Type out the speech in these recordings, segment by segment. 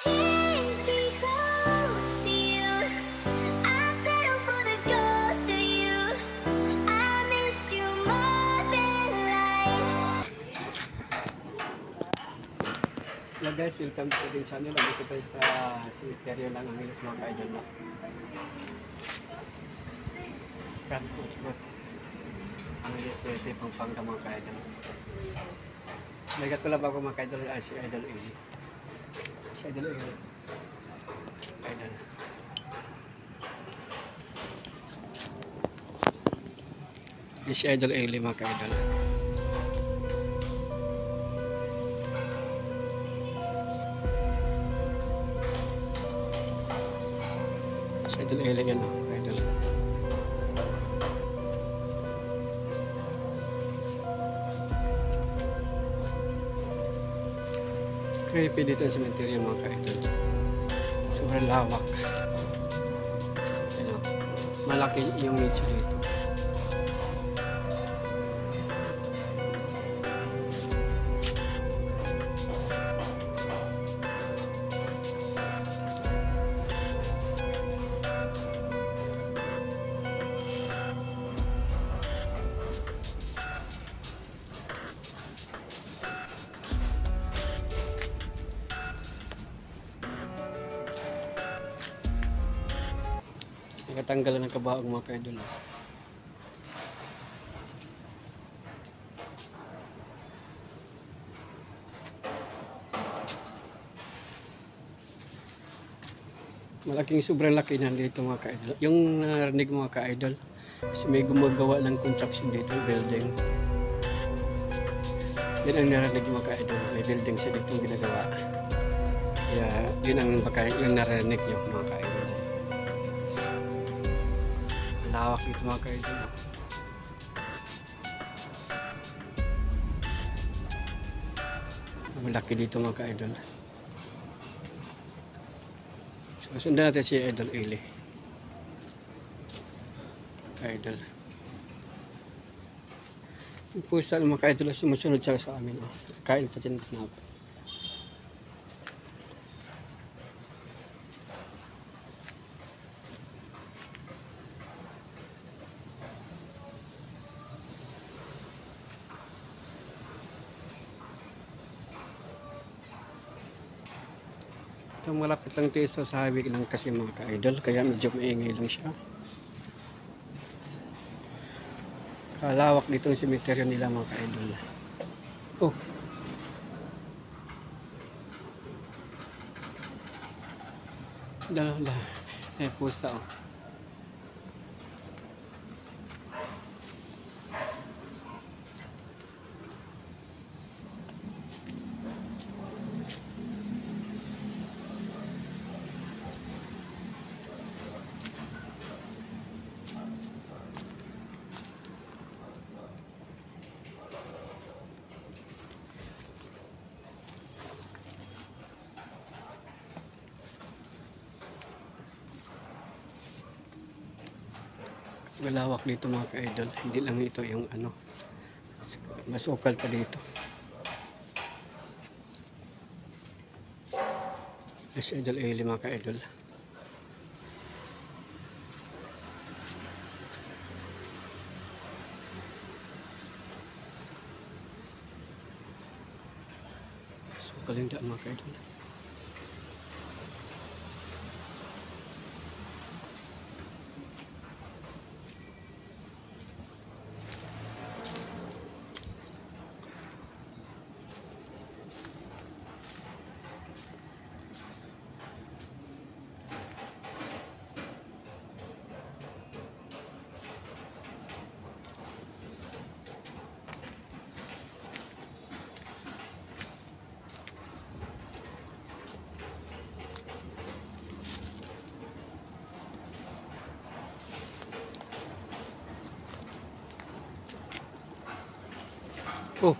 can't be close to you. I settle for the ghost of you. I miss you more than life. Hello guys, welcome to ating channel. Nandito tayo sa cemetery ng Angeles mga ka-idol na. Frankfurt Road. Angeles City, Pampanga mga ka-idol. Nagat ko lang ako mga ka-idol ay si Idol Eli. Si Idol Eli. Idol. Yes, si Idol Eli mga ka-idol. Si Idol Eli yan mga ka-idol. Creepy dito ang cemetery mga ka-idol. Sobrang lawak. Ano, malaki yung nicho dito. Nakatanggalan ng kabaong mga ka-idol. Malaking sobrang laki nandito mga ka-idol. Yung narinig mga ka-idol, kasi may gumagawa ng construction dito, building. Yan ang narinig mga ka-idol. May building siya dito ginagawa. Kaya yun ang baka yung narinig yung mga ka-idol. Lawak dito mga ka-idol. Malaki dito mga ka-idol. So, sundan natin si Idol Eli. Ka-idol. Yung pusa ng mga ka-idol sumusunod sa amin. Oh. Kain pa siya ng tinapay. Ito malapit lang tayo sa highway lang kasi mga ka-idol, kaya medyo maingay lang siya. Kalawak dito ang cemetery nila mga ka-idol. Oh. Dala. Pusa oh. Malawak dito mga ka-idol. Hindi lang ito yung ano. Masukal pa dito. Si Idol Eli mga ka-idol. Sukal yung daan mga ka-idol. Oh.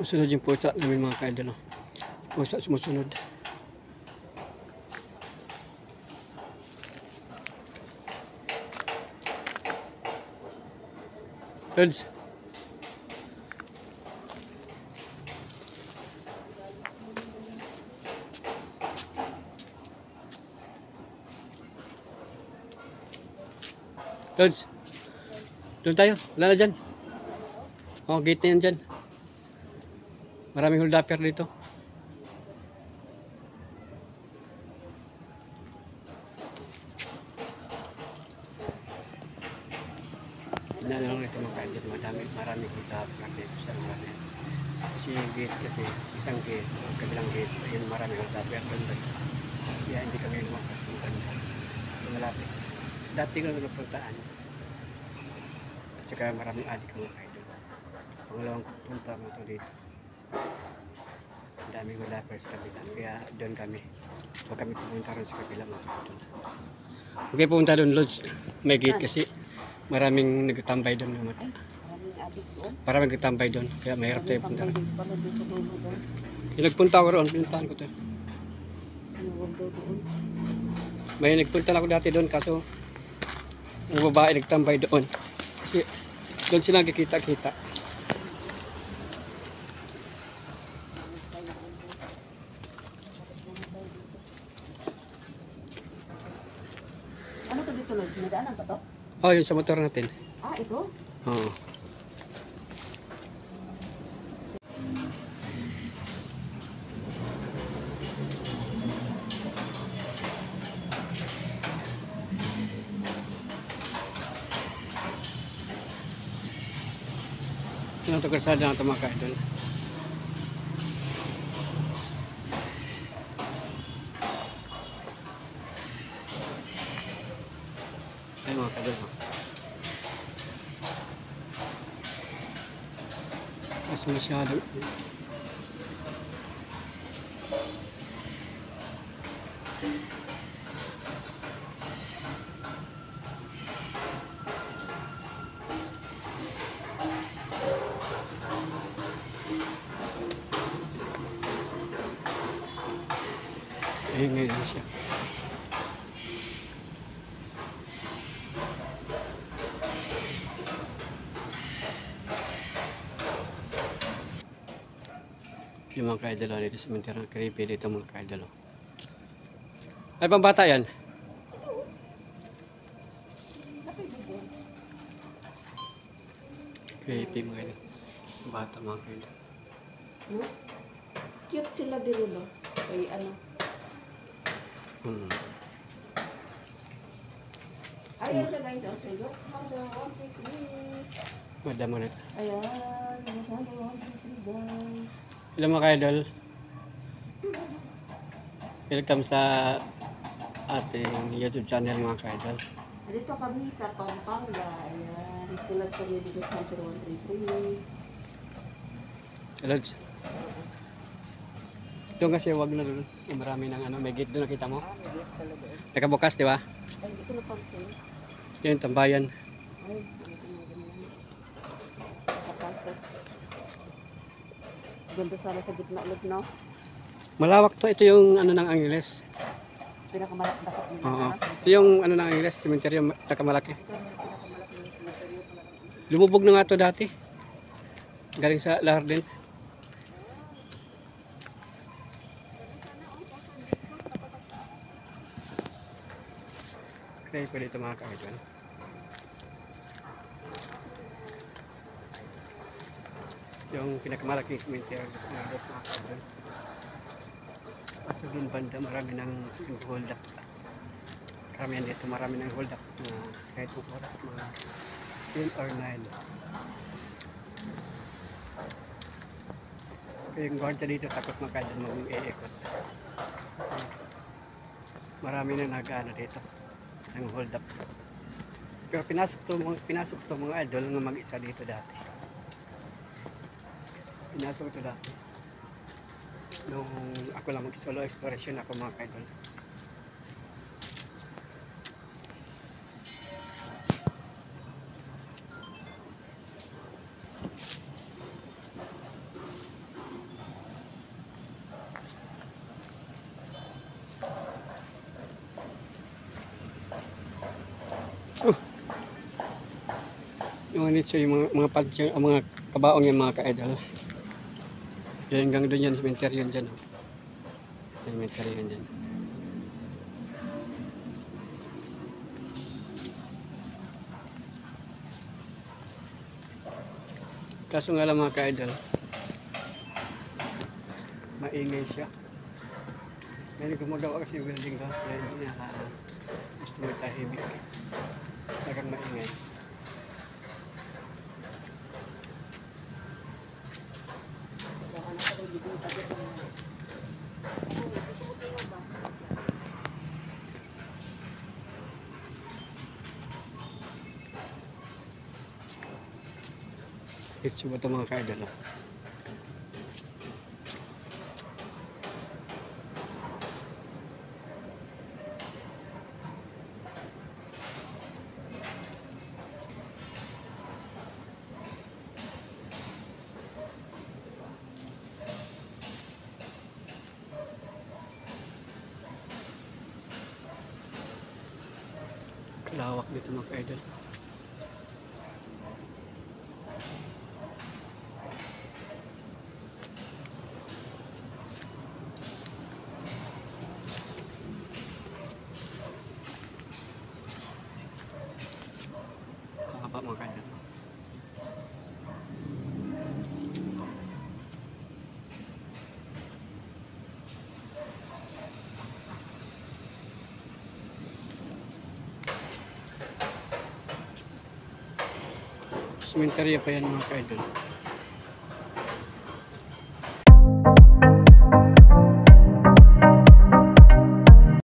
Susunod yung pusa namin mga ka-idol. Pusa sumusunod. Lods. Lods. Doon tayo. Wala na dyan. Oh, gate na yan dyan. Maraming hold upper dito. Tignan na lang ito mga kaidol. Maraming hold upper dito sa mga yan. Kasi yung gate kasi, isang gate, kabilang gate, ayun maraming hold upper doon. Kaya hindi kami lumakas ng ganda. So, malapit. Dati ko napuntaan. At saka maraming adik mga kaidol. Pangalawang punta mo ito dito. Ang daming hold upper sa kabila. Kaya doon kami. Huwag kami pupunta rin sa kabila mga kaidol. Okay, pupunta doon, Lods. May gate kasi. Maraming nagtambay doon ng mata. Maraming nagtambay doon. Kaya mahirap tayo punta rin. Yung nagpunta ako roon, pinuntahan ko ito. May nagpunta na ako dati doon kaso ang babae nagtambay doon. Kasi doon sila nagkikita-kita. Ano to dito, Lods? Sinadaanan ka to? Oh, yun sa motor natin. Ah, ito? Oo. Ito ito kalsada na ito mga kaidol. Ay mga kaidol. Mas masyado. Ayun ngayon siya. Yung mga kaidolo dito sa cemetery ng creepy dito mga kaidolo. Ay pambata yan. Creepy mga kaidolo. Bata mga kaidolo. Hmm? Cute sila dito, no? Ay, ano? Ayan siya guys. Okay, guys. Hello, 1, 2, 3. Madam mo nito. Ayan. Hello, 1, 2, 3, guys. Hello mga kaidol. Welcome sa ating YouTube channel mga kaidol. Dito kami sa Pampanga. Ayan. Tulad kami dito sa Hunter 133. Hello. Ito kasi wag na doon. Marami ng ano, may gate doon nakita mo. Ah, may gate talaga. Nakabukas, di ba? Ay, ito na pansin. Ito yung tambayan. Ay, ito na ganyan. Kapasok. Ganda sana sa gitna ulit, no? Malawak to. Ito yung ano ng Angeles. Pinakamalakdakat nila. Oo. Ito yung ano ng Angeles, cemetery nakamalaki. Lumubog na nga to dati. Galing sa Larden. Okay, pwede ito mga kaidol. Yung pinakamalaking cemetery ng Angeles mga kaidol. Sa doon banda marami ng hold up. Karamihan dito marami ng hold up na kahit kung oras mga 10 or 9. Kaya yung guardia dito takot makaidol mag-iikot. Kasi marami na nag-ano dito ng hold up. Pero pinasok to mga idol nga mag-isa dito dati. Pinasok ito dati. Nung ako lang mag-solo exploration ako mga kaidol. Yung mga nitso, yung mga pansyon, mga kabaong yung mga ka-idol. Yan hanggang doon yan, cemetery yan dyan. Oh. Cemetery yan dyan. Kaso nga lang mga ka-idol, maingay siya. Ngayon gumagawa kasi yung building ko, kaya hindi na gusto mo tahimik. Talagang maingay. It's ba ito mga ka-idol? Oh. Kalawak dito mga ka-idol. Haba mga ka-idol. Sementerya pa yan mga ka-idol.